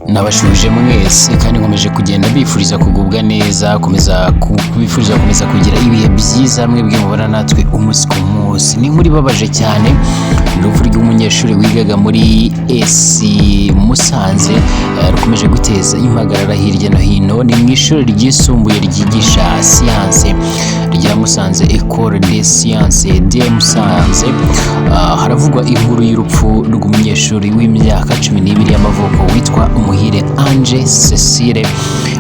Nabashuje mwese kandi nkomeje kugenda bifuriza kugubwa neza, kubifuriza gukomeza kugira ibihe byiza mwebwe mubana natwe umunsi ku munsi. Ni inkuru ibabaje cyane, urupfu ry'umunyeshuri wigaga muri Musanze rukomeje guteza impagarara hirya no hino. Ni mu ishuri ryisumbuye ryigisha siyanse rya Musanze, Ecole des Sciences de Musanze. Haravugwa inkuru y'urupfu rw'umunyeshuri w'imyaka 12 y'amavuko witwa Umuhire Ange Cecile,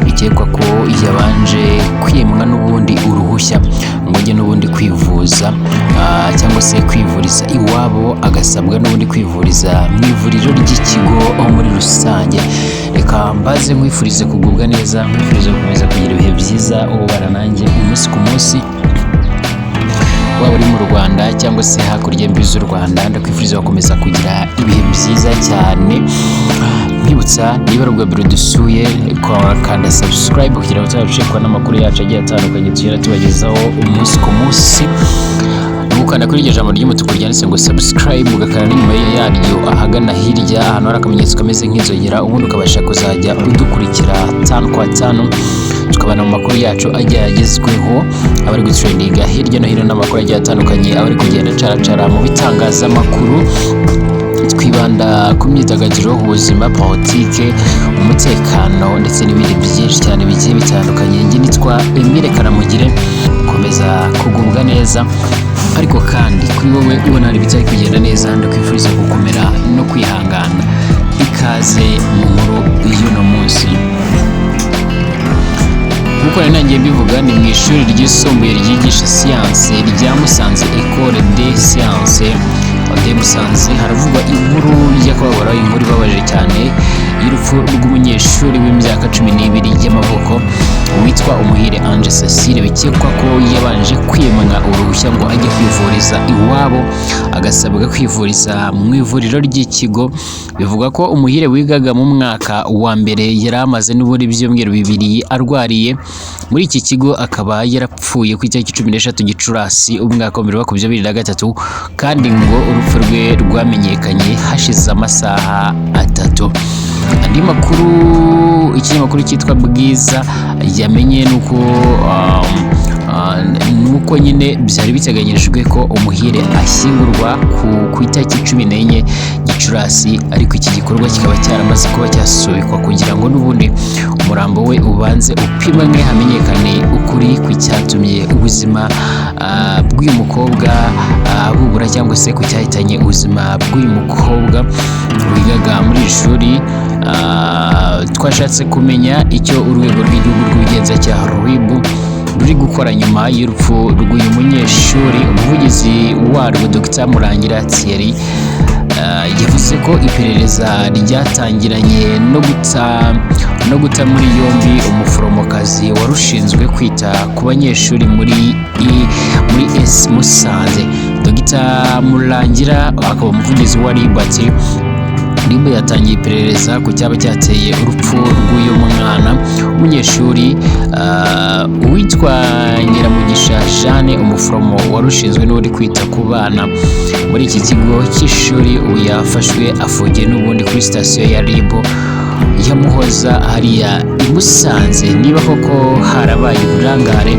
bikekwa ko yabanje kwimwa n'ubundi uruhushya ngo ajye n'ubundi kwivuza cyangwa se kwivuriza iwabo, agasabwa n'ubundi kwivuriza mu ivuriro ry'ikigo muri rusange. Reka mbaze nkwifurize kugubwa neza, nkwifurize gukomeza kugira ibihe byiza ubara nanjye umunsi ku munsi, waba uri mu Rwanda cyangwa se hakurya y'imbibi z'u Rwanda. Ndakwifuriza gukomeza kugira ibihe byiza cyane. Nkwibutsa niba ari ubwa mbere dusuye, kanda subscribe kugira ngo tuzacikwa n'amakuru yacu agiye atandukanye tugenda tubagezaho umunsi ku munsi. Ukanda kuri iryo jambo ry'umutuku ryanditse ngo subscribe, ugakanda n'inyuma yaryo ahagana hirya ahantu hari akamenyetso kameze nk'inzogera, ubundi ukabasha kuzajya udukurikira 5 kwa 5 tukabana mu makuru yacu agiye agezweho, abari gutrendinga hirya no hino n'amakuru agiye atandukanye, abari kugenda caracara mu bitangazamakuru. Twibanda ku myidagaduro, ubuzima, politike, umutekano ndetse n'ibindi byinshi cyane bigiye bitandukanye. Njye nitwa Emile Kanamugire, komeza kugubwa neza. Ariko kandi kuri wowe ubona hari bitari kugenda neza, ndakwifuriza gukomera no kwihangana. Ikaze mu nkuru y'uno munsi. Nkuko nanjye mbivuga, ni mu ishuri ryisumbuye ryigisha siyanse rya Musanze, Ecole des Sciences de Musanze. Haravugwa inkuru y'akababaro, inkuru ibabaje cyane y'urupfu rw'umunyeshuri w'imyaka 12 y'amavuko witwa Umuhire Ange Cecile, bikekwa ko yabanje kwimwa uruhushya ngo ajye kwivuriza iwabo, agasabwa kwivuriza mu ivuriro ry'ikigo. Bivuga ko Umuhire wigaga mu mwaka wa mbere yari amaze n'ubundi byumweru 2 arwariye muri iki kigo, akaba yarapfuye ku itariki 16 Gicurasi umwaka wa 2023, kandi ngo urupfu rwe rwamenyekanye hashize amasaha 3. Andi makuru ikinyamakuru cyitwa Bwiza yamenye nuko nyine byari biteganyijwe ko Umuhire ashyingurwa ku itariki 14 Gicurasi, ariko iki gikorwa kikaba cyaramaze kuba cyasubikwa kugira ngo n'ubundi umurambo we ubanze upimwe hamenyekane ukuri ku cyatumye ubuzima bw'uyu mukobwa bubura, cyangwa se ku cyahitanye ubuzima bw'uyu mukobwa wigaga muri iri shuri. Twashatse kumenya icyo urwego rw'igihugu rw'ubugenzacyaha RIB ruri gukora nyuma y'urupfu rw'uyu munyeshuri. Umuvugizi warwo Dr Murangira Thierry yavuze ko iperereza ryatangiranye no guta muri yombi umuforomokazi warushinzwe kwita ku banyeshuri muri Musanze. Dr Murangira akaba umuvugizi wa RIB ati RIB yatangiye iperereza ku cyaba cyateye urupfu rw'uyu mwana umunyeshuri witwa Nyiramugisha Jeanne, umuforomo warushinzwe n'uri kwita ku bana muri iki kigo cy'ishuri. Ubu yafashwe afungiye n'ubundi kuri sitasiyo ya RIB ya Muhoza hariya i Musanze. Niba koko harabaye uburangare,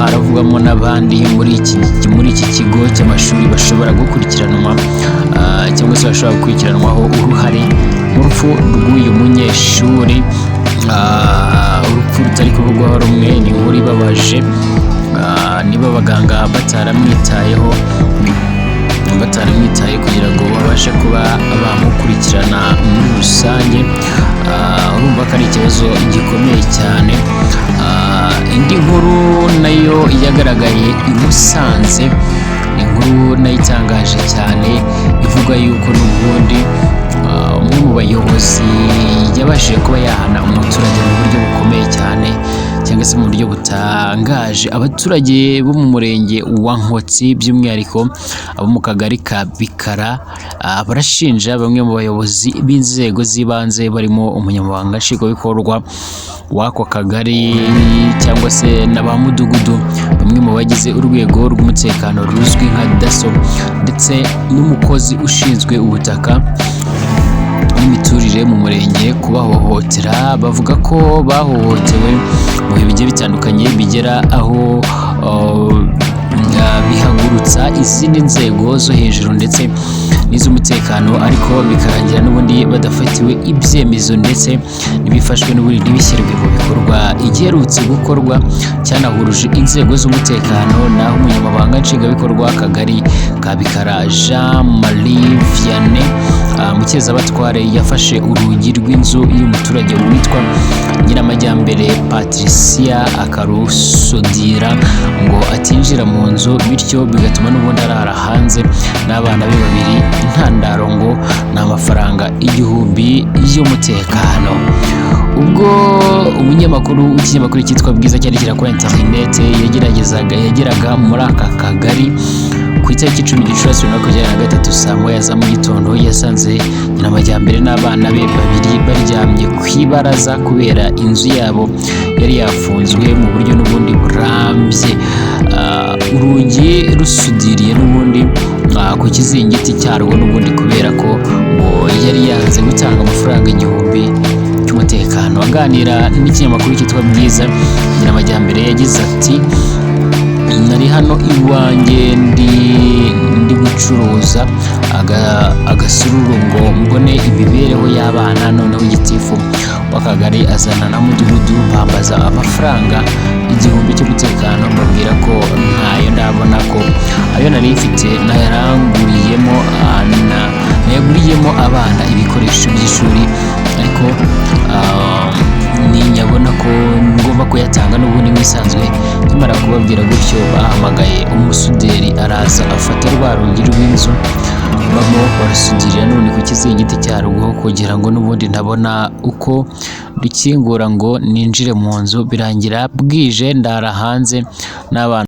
haravugamo n'abandi muri iki kigo cy'amashuri bashobora gukurikiranwa cyangwa se bashobora gukurikiranwaho uruhare mu rupfu rw'uyu munyeshuri. Urupfu rutari kuvugwaho rumwe, ni inkuru ibabaje. Niba abaganga bataramwitaye kugira ngo babashe kuba bamukurikirana muri rusange, urumva ko ari ikibazo gikomeye cyane. Indi nkuru nayo yagaragaye i Musanze, inkuru nayo itangaje cyane, ivuga yuko n'ubundi umwe mu bayobozi yabashije kuba yahana umuturage mu buryo bukomeye cyane, cyangwa se mu buryo butangaje. Abaturage bo mu murenge wa Nkotsi, by'umwihariko abo mu kagari ka Bikara, barashinja bamwe mu bayobozi b'inzego z'ibanze barimo umunyamabanga nshingwabikorwa w'ako kagari cyangwa se n'aba mudugudu, bamwe mu bagize urwego rw'umutekano ruzwi nka DASSO, ndetse n'umukozi ushinzwe ubutaka n'imiturire mu murenge kubahohotera. Bavuga ko bahohotewe mu bihe bigiye bitandukanye bigera aho bihagurutsa izindi nzego zo hejuru ndetse n'iz'umutekano, ariko bikarangira n'ubundi badafatiwe ibyemezo ndetse n'ibifashwe n'ubundi ntibishyirwe mu bikorwa. Igiherutse gukorwa cyanahuruje inzego z'umutekano, naho umunyamabanga nshingwabikorwa w'akagari ka Bikara Jean Marie Vianney Mukezabatware yafashe urugi rw'inzu y'umuturage witwa Nyiramajyambere Patricia akarusudira ngo atinjira mu nzu, bityo bigatuma n'ubundi arara hanze n'abana be babiri. Intandaro ngo ni amafaranga 1000 y'umutekano. Ubwo umunyamakuru w'ikinyamakuru cyitwa Bwiza cyandikira kuri internet yageraga muri aka kagari ku itariki 10 Gicurasi 2023 saa moya za mu gitondo, yasanze Nyiramajyambere n'abana be babiri baryamye ku ibaraza kubera inzu yabo yari yafunzwe mu buryo n'ubundi burambye, urugi rusudiriye n'ubundi ku kizingiti cyarwo n'ubundi kubera ko ngo yari yanze gutanga amafaranga 1000 cy'umutekano. Aganira n'ikinyamakuru cyitwa Bwiza, Nyiramajyambere yagize ati nari hano iwanjye ndi gucuruza agasururu ngo mbone imibereho y'abana, noneho igitifu w'akagari azana na mudugudu bambaza amafaranga 1000 cy'umutekano, mbabwira ko ntayo ndabona, ko ayo nari mfite nayaranguriyemo abana ibikoresho by'ishuri, ariko ninyabona ko ngomba kuyatanga n'ubundi mwisanzwe. Kimara kubabwira gutyo, bahamagaye umusuderi araza afata rwa rugi rw'inzu bamo barasudirira none ku kizingiti cyarwo kugira ngo n'ubundi ntabona uko dukingura ngo ninjire mu nzu. Birangira bwije ndara hanze n'abana.